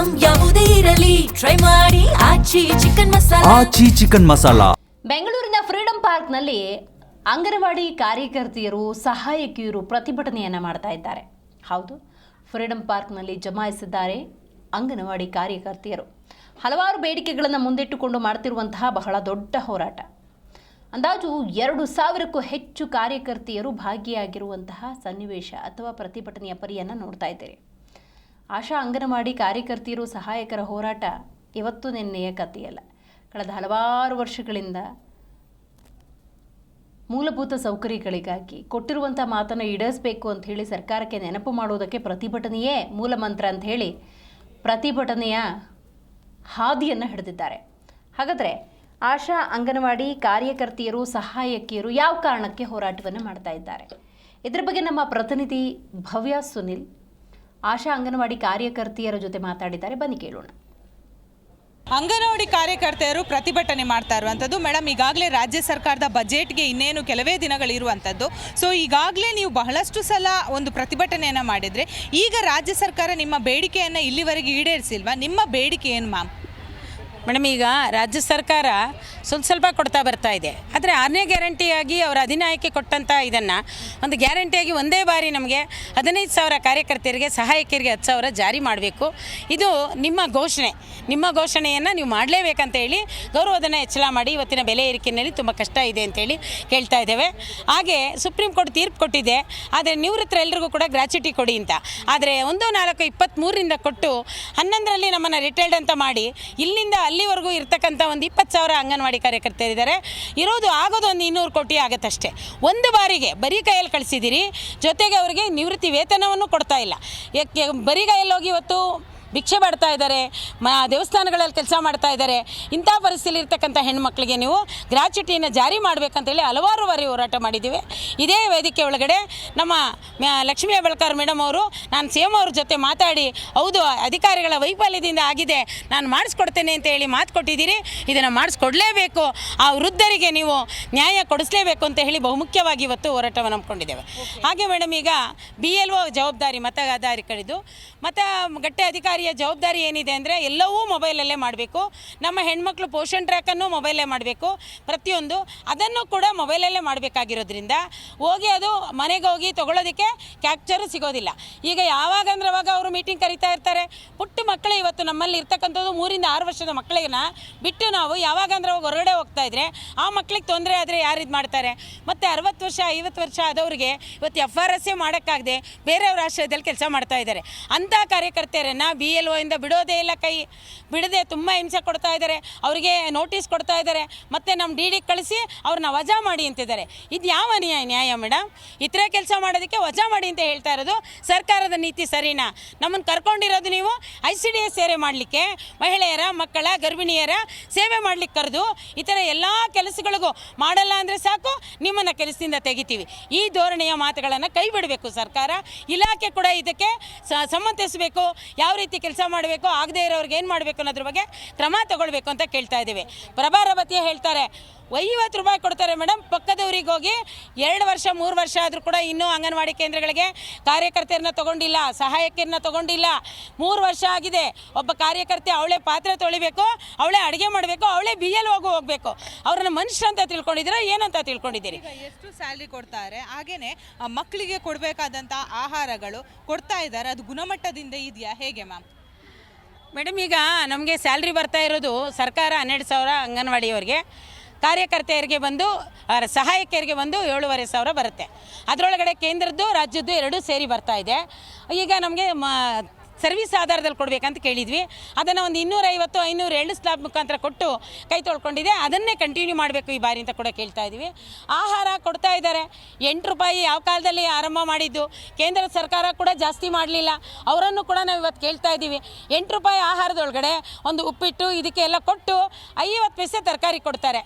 Item ಯಾವುದೇ ಇರಲಿ try ಮಾಡಿ ಆಚಿ ಚಿಕನ್ ಮಸಾಲಾ. ಬೆಂಗಳೂರಿನ ಫ್ರೀಡಂ ಪಾರ್ಕ್ನಲ್ಲಿ ಅಂಗನವಾಡಿ ಕಾರ್ಯಕರ್ತೆಯರು ಸಹಾಯಕಿಯರು ಪ್ರತಿಭಟನೆಯನ್ನು ಮಾಡ್ತಾ ಇದ್ದಾರೆ. ಹೌದು, ಫ್ರೀಡಂ ಪಾರ್ಕ್ನಲ್ಲಿ ಜಮಾಯಿಸಿದ್ದಾರೆ ಅಂಗನವಾಡಿ ಕಾರ್ಯಕರ್ತೆಯರು. ಹಲವಾರು ಬೇಡಿಕೆಗಳನ್ನು ಮುಂದಿಟ್ಟುಕೊಂಡು ಮಾಡ್ತಿರುವಂತಹ ಬಹಳ ದೊಡ್ಡ ಹೋರಾಟ. ಅಂದಾಜು 2,000ಕ್ಕೂ ಹೆಚ್ಚು ಕಾರ್ಯಕರ್ತೆಯರು ಭಾಗಿಯಾಗಿರುವಂತಹ ಸನ್ನಿವೇಶ ಅಥವಾ ಪ್ರತಿಭಟನೆಯ ಪರಿಯನ್ನು ನೋಡ್ತಾ ಇದ್ದೀರಿ. ಆಶಾ ಅಂಗನವಾಡಿ ಕಾರ್ಯಕರ್ತೆಯರು ಸಹಾಯಕರ ಹೋರಾಟ ಇವತ್ತು ನಿನ್ನೆಯ ಕಥೆಯಲ್ಲ. ಕಳೆದ ಹಲವಾರು ವರ್ಷಗಳಿಂದ ಮೂಲಭೂತ ಸೌಕರ್ಯಗಳಿಗಾಗಿ ಕೊಟ್ಟಿರುವಂಥ ಮಾತನ್ನು ಈಡೇರಿಸಬೇಕು ಅಂತ ಹೇಳಿ ಸರ್ಕಾರಕ್ಕೆ ನೆನಪು ಮಾಡೋದಕ್ಕೆ ಪ್ರತಿಭಟನೆಯೇ ಮೂಲ ಮಂತ್ರ ಅಂತ ಹೇಳಿ ಪ್ರತಿಭಟನೆಯ ಹಾದಿಯನ್ನು ಹಿಡಿದಿದ್ದಾರೆ. ಹಾಗಾದರೆ ಆಶಾ ಅಂಗನವಾಡಿ ಕಾರ್ಯಕರ್ತೆಯರು ಸಹಾಯಕಿಯರು ಯಾವ ಕಾರಣಕ್ಕೆ ಹೋರಾಟವನ್ನು ಮಾಡ್ತಾ ಇದ್ದಾರೆ? ಇದರ ಬಗ್ಗೆ ನಮ್ಮ ಪ್ರತಿನಿಧಿ ಭವ್ಯ ಸುನಿಲ್ ಆಶಾ ಅಂಗನವಾಡಿ ಕಾರ್ಯಕರ್ತೆಯರ ಜೊತೆ ಮಾತಾಡಿದ್ದಾರೆ. ಬನ್ನಿ ಕೇಳೋಣ. ಅಂಗನವಾಡಿ ಕಾರ್ಯಕರ್ತೆಯರು ಪ್ರತಿಭಟನೆ ಮಾಡ್ತಾ ಇರುವಂಥದ್ದು. ಮೇಡಮ್, ಈಗಾಗಲೇ ರಾಜ್ಯ ಸರ್ಕಾರದ ಬಜೆಟ್ಗೆ ಇನ್ನೇನು ಕೆಲವೇ ದಿನಗಳಿರುವಂಥದ್ದು. ಸೊ ಈಗಾಗಲೇ ನೀವು ಬಹಳಷ್ಟು ಸಲ ಒಂದು ಪ್ರತಿಭಟನೆಯನ್ನು ಮಾಡಿದರೆ, ಈಗ ರಾಜ್ಯ ಸರ್ಕಾರ ನಿಮ್ಮ ಬೇಡಿಕೆಯನ್ನು ಇಲ್ಲಿವರೆಗೆ ಈಡೇರಿಸಿಲ್ವಾ? ನಿಮ್ಮ ಬೇಡಿಕೆ ಏನು ಮ್ಯಾಮ್? ಮೇಡಮ್, ಈಗ ರಾಜ್ಯ ಸರ್ಕಾರ ಸ್ವಲ್ಪ ಕೊಡ್ತಾ ಬರ್ತಾ ಇದೆ. ಆದರೆ 6ನೇ ಗ್ಯಾರಂಟಿಯಾಗಿ ಅವರ ಅಧಿನಾಯಕಿ ಕೊಟ್ಟಂಥ ಇದನ್ನು ಒಂದು ಗ್ಯಾರಂಟಿಯಾಗಿ ಒಂದೇ ಬಾರಿ ನಮಗೆ 15,000 ಕಾರ್ಯಕರ್ತೆಯರಿಗೆ ಸಹಾಯಕಿಯರಿಗೆ 10,000 ಜಾರಿ ಮಾಡಬೇಕು. ಇದು ನಿಮ್ಮ ಘೋಷಣೆಯನ್ನು ನೀವು ಮಾಡಲೇಬೇಕಂತ ಹೇಳಿ ಗೌರವಧನ ಹೆಚ್ಚಳ ಮಾಡಿ ಇವತ್ತಿನ ಬೆಲೆ ಏರಿಕೆಯಲ್ಲಿ ತುಂಬ ಕಷ್ಟ ಇದೆ ಅಂತೇಳಿ ಕೇಳ್ತಾ ಇದ್ದೇವೆ. ಹಾಗೆ ಸುಪ್ರೀಂ ಕೋರ್ಟ್ ತೀರ್ಪು ಕೊಟ್ಟಿದೆ, ಆದರೆ ನಿವೃತ್ತರ ಎಲ್ರಿಗೂ ಕೂಡ ಗ್ರಾಚ್ಯುಟಿ ಕೊಡಿ ಅಂತ. ಆದರೆ 1/4/23 ಕೊಟ್ಟು 11ರಲ್ಲಿ ನಮ್ಮನ್ನು ರಿಟೈರ್ಡ್ ಅಂತ ಮಾಡಿ ಇಲ್ಲಿಂದ ಅಲ್ಲಿವರೆಗೂ ಇರ್ತಕ್ಕಂಥ ಒಂದು 20,000 ಅಂಗನವಾಡಿ ಕಾರ್ಯಕರ್ತರಿದ್ದಾರೆ. ಆಗೋದು ಒಂದು 200 ಕೋಟಿ ಆಗುತ್ತಷ್ಟೇ. ಒಂದು ಬಾರಿಗೆ ಬರೀ ಕೈಯಲ್ಲಿ ಕಳಿಸಿದ್ದೀರಿ, ಜೊತೆಗೆ ಅವರಿಗೆ ನಿವೃತ್ತಿ ವೇತನವನ್ನು ಕೊಡ್ತಾ ಇಲ್ಲ. ಬರೀ ಕೈಯಲ್ಲಿ ಹೋಗಿ ಇವತ್ತು ಭಿಕ್ಷೆ ಮಾಡ್ತಾ ಇದ್ದಾರೆ, ದೇವಸ್ಥಾನಗಳಲ್ಲಿ ಕೆಲಸ ಮಾಡ್ತಾ ಇದ್ದಾರೆ. ಇಂಥ ಪರಿಸ್ಥಿತಿಯಲ್ಲಿ ಇರ್ತಕ್ಕಂಥ ಹೆಣ್ಮಕ್ಳಿಗೆ ನೀವು ಗ್ರಾಚ್ಯುಟಿಯನ್ನು ಜಾರಿ ಮಾಡಬೇಕಂತೇಳಿ ಹಲವಾರು ಬಾರಿ ಹೋರಾಟ ಮಾಡಿದ್ದೀವಿ. ಇದೇ ವೇದಿಕೆ ಒಳಗಡೆ ನಮ್ಮ ಲಕ್ಷ್ಮೀ ಹೆಬ್ಬಾಳ್ಕರ್ ಮೇಡಮ್ ಅವರು ನಾನು CM ಅವ್ರ ಜೊತೆ ಮಾತಾಡಿ, ಹೌದು ಅಧಿಕಾರಿಗಳ ವೈಫಲ್ಯದಿಂದ ಆಗಿದೆ, ನಾನು ಮಾಡಿಸ್ಕೊಡ್ತೇನೆ ಅಂತ ಹೇಳಿ ಮಾತು ಕೊಟ್ಟಿದ್ದೀರಿ. ಇದನ್ನು ಮಾಡಿಸ್ಕೊಡ್ಲೇಬೇಕು, ಆ ವೃದ್ಧರಿಗೆ ನೀವು ನ್ಯಾಯ ಕೊಡಿಸಲೇಬೇಕು ಅಂತ ಹೇಳಿ ಬಹುಮುಖ್ಯವಾಗಿ ಇವತ್ತು ಹೋರಾಟವನ್ನು ಹಮ್ಮಿಕೊಂಡಿದ್ದೇವೆ. ಹಾಗೆ ಮೇಡಮ್, ಈಗ BLO ಜವಾಬ್ದಾರಿ ಮತದಾರರಿಗಳಿದ್ದು ಗಟ್ಟೆ ಅಧಿಕಾರಿಯ ಜವಾಬ್ದಾರಿ ಏನಿದೆ ಅಂದರೆ ಎಲ್ಲವೂ ಮೊಬೈಲಲ್ಲೇ ಮಾಡಬೇಕು. ನಮ್ಮ ಹೆಣ್ಮಕ್ಳು ಪೋಷಣ್ ಟ್ರ್ಯಾಕನ್ನು ಮೊಬೈಲೇ ಮಾಡಬೇಕು. ಪ್ರತಿಯೊಂದು ಅದನ್ನು ಕೂಡ ಮೊಬೈಲಲ್ಲೇ ಮಾಡಬೇಕಾಗಿರೋದ್ರಿಂದ ಅದು ಮನೆಗೆ ಹೋಗಿ ತೊಗೊಳ್ಳೋದಕ್ಕೆ ಕ್ಯಾಪ್ಚರು ಸಿಗೋದಿಲ್ಲ. ಈಗ ಯಾವಾಗಂದ್ರೆ ಅವಾಗ ಅವರು ಮೀಟಿಂಗ್ ಕರಿತಾ ಇರ್ತಾರೆ. ಪುಟ್ಟ ಮಕ್ಕಳೇ ಇವತ್ತು ನಮ್ಮಲ್ಲಿ ಇರ್ತಕ್ಕಂಥದ್ದು 3ರಿಂದ 6 ವರ್ಷದ ಮಕ್ಕಳನ್ನ ಬಿಟ್ಟು ನಾವು ಯಾವಾಗಂದ್ರೆ ಅವಾಗ ಹೊರಗಡೆ ಹೋಗ್ತಾ ಇದ್ರೆ ಆ ಮಕ್ಕಳಿಗೆ ತೊಂದರೆ ಆದರೆ ಯಾರು ಇದು ಮಾಡ್ತಾರೆ? ಮತ್ತು 60 ವರ್ಷ 50 ವರ್ಷ ಆದವ್ರಿಗೆ ಇವತ್ತು FRS ಮಾಡೋಕ್ಕಾಗದೆ ಬೇರೆಯವ್ರ ಆಶ್ರಯದಲ್ಲಿ ಕೆಲಸ ಮಾಡ್ತಾ ಇದ್ದಾರೆ. ಅಂಥ ಕಾರ್ಯಕರ್ತೆಯರನ್ನು BLO ಇಂದ ಬಿಡೋದೇ ಇಲ್ಲ, ಕೈ ಬಿಡದೆ ತುಂಬ ಹಿಂಸೆ ಕೊಡ್ತಾ ಇದ್ದಾರೆ. ಅವರಿಗೆ ನೋಟಿಸ್ ಕೊಡ್ತಾ ಇದ್ದಾರೆ, ಮತ್ತು ನಮ್ಮ DD ಕಳಿಸಿ ಅವ್ರನ್ನ ವಜಾ ಮಾಡಿ ಅಂತಿದ್ದಾರೆ. ಇದು ಯಾವ ನ್ಯಾಯ ಮೇಡಮ್? ಇತರೆ ಕೆಲಸ ಮಾಡೋದಕ್ಕೆ ವಜಾ ಮಾಡಿ ಅಂತ ಹೇಳ್ತಾ ಇರೋದು ಸರ್ಕಾರದ ನೀತಿ ಸರಿನಾ? ನಮ್ಮನ್ನು ಕರ್ಕೊಂಡಿರೋದು ನೀವು ICDS ಸೇವೆ ಮಾಡಲಿಕ್ಕೆ, ಮಹಿಳೆಯರ ಮಕ್ಕಳ ಗರ್ಭಿಣಿಯರ ಸೇವೆ ಮಾಡಲಿಕ್ಕೆ ಕರೆದು ಈ ಥರ ಎಲ್ಲ ಕೆಲಸಗಳಿಗೂ ಮಾಡಲ್ಲ ಅಂದರೆ ಸಾಕು, ನಿಮ್ಮನ್ನು ಕೆಲಸದಿಂದ ತೆಗಿತೀವಿ. ಈ ಧೋರಣೆಯ ಮಾತುಗಳನ್ನು ಕೈ ಬಿಡಬೇಕು ಸರ್ಕಾರ. ಇಲಾಖೆ ಕೂಡ ಇದಕ್ಕೆ ಸಮ್ಮತಿಸಬೇಕು. ಯಾವ ರೀತಿ ಕೆಲಸ ಮಾಡಬೇಕು, ಆಗದೇ ಇರೋರಿಗೆ ಏನು ಮಾಡಬೇಕು ಅನ್ನೋದ್ರ ಬಗ್ಗೆ ಕ್ರಮ ತಗೊಳ್ಬೇಕು ಅಂತ ಕೇಳ್ತಾ ಇದ್ದೀವಿ. ಪ್ರಭಾರವತಿಯ ಹೇಳ್ತಾರೆ 50 ರೂಪಾಯಿ ಕೊಡ್ತಾರೆ ಮೇಡಮ್, ಪಕ್ಕದವ್ರಿಗೆ ಹೋಗಿ 2 ವರ್ಷ 3 ವರ್ಷ ಆದರೂ ಕೂಡ ಇನ್ನೂ ಅಂಗನವಾಡಿ ಕೇಂದ್ರಗಳಿಗೆ ಕಾರ್ಯಕರ್ತೆಯರನ್ನ ತೊಗೊಂಡಿಲ್ಲ, ಸಹಾಯಕಿಯರನ್ನ ತೊಗೊಂಡಿಲ್ಲ. 3 ವರ್ಷ ಆಗಿದೆ. ಒಬ್ಬ ಕಾರ್ಯಕರ್ತೆ ಅವಳೇ ಪಾತ್ರೆ ತೊಳಿಬೇಕು, ಅವಳೇ ಅಡುಗೆ ಮಾಡಬೇಕು, ಅವಳೇ BLO ಹೋಗಬೇಕು. ಅವ್ರನ್ನ ಮನುಷ್ಯ ಅಂತ ತಿಳ್ಕೊಂಡಿದ್ದೀರಾ, ಏನಂತ ತಿಳ್ಕೊಂಡಿದ್ದೀರಿ? ಎಷ್ಟು ಸ್ಯಾಲ್ರಿ ಕೊಡ್ತಾರೆ, ಹಾಗೇನೆ ಮಕ್ಕಳಿಗೆ ಕೊಡಬೇಕಾದಂಥ ಆಹಾರಗಳು ಕೊಡ್ತಾ ಇದ್ದಾರೆ, ಅದು ಗುಣಮಟ್ಟದಿಂದ ಇದೆಯಾ, ಹೇಗೆ ಮ್ಯಾಮ್? ಮೇಡಮ್, ಈಗ ನಮಗೆ ಸ್ಯಾಲ್ರಿ ಬರ್ತಾ ಇರೋದು ಸರ್ಕಾರ 12,000 ಅಂಗನವಾಡಿಯವರಿಗೆ, ಕಾರ್ಯಕರ್ತೆಯರಿಗೆ ಬಂದು ಸಹಾಯಕಿಯರಿಗೆ ಬಂದು 7,500 ಬರುತ್ತೆ. ಅದರೊಳಗಡೆ ಕೇಂದ್ರದ್ದು ರಾಜ್ಯದ್ದು 2 ಸೇರಿ ಬರ್ತಾ ಇದೆ. ಈಗ ನಮಗೆ ಸರ್ವಿಸ್ ಆಧಾರದಲ್ಲಿ ಕೊಡಬೇಕಂತ ಕೇಳಿದ್ವಿ. ಅದನ್ನು ಒಂದು 250-500 ಸ್ಲಾಬ್ ಮುಖಾಂತರ ಕೊಟ್ಟು ಕೈ ತೊಳ್ಕೊಂಡಿದೆ. ಅದನ್ನೇ ಕಂಟಿನ್ಯೂ ಮಾಡಬೇಕು ಈ ಬಾರಿ ಅಂತ ಕೂಡ ಕೇಳ್ತಾ ಇದ್ದೀವಿ. ಆಹಾರ ಕೊಡ್ತಾ ಇದ್ದಾರೆ. 8 ರೂಪಾಯಿ ಯಾವ ಕಾಲದಲ್ಲಿ ಆರಂಭ ಮಾಡಿದ್ದು, ಕೇಂದ್ರ ಸರ್ಕಾರ ಕೂಡ ಜಾಸ್ತಿ ಮಾಡಲಿಲ್ಲ. ಅವರನ್ನು ಕೂಡ ನಾವು ಇವತ್ತು ಕೇಳ್ತಾ ಇದ್ದೀವಿ. 8 ರೂಪಾಯಿ ಆಹಾರದೊಳಗಡೆ ಒಂದು ಉಪ್ಪಿಟ್ಟು ಇದಕ್ಕೆಲ್ಲ ಕೊಟ್ಟು 50 ಪೈಸೆ ತರಕಾರಿ ಕೊಡ್ತಾರೆ.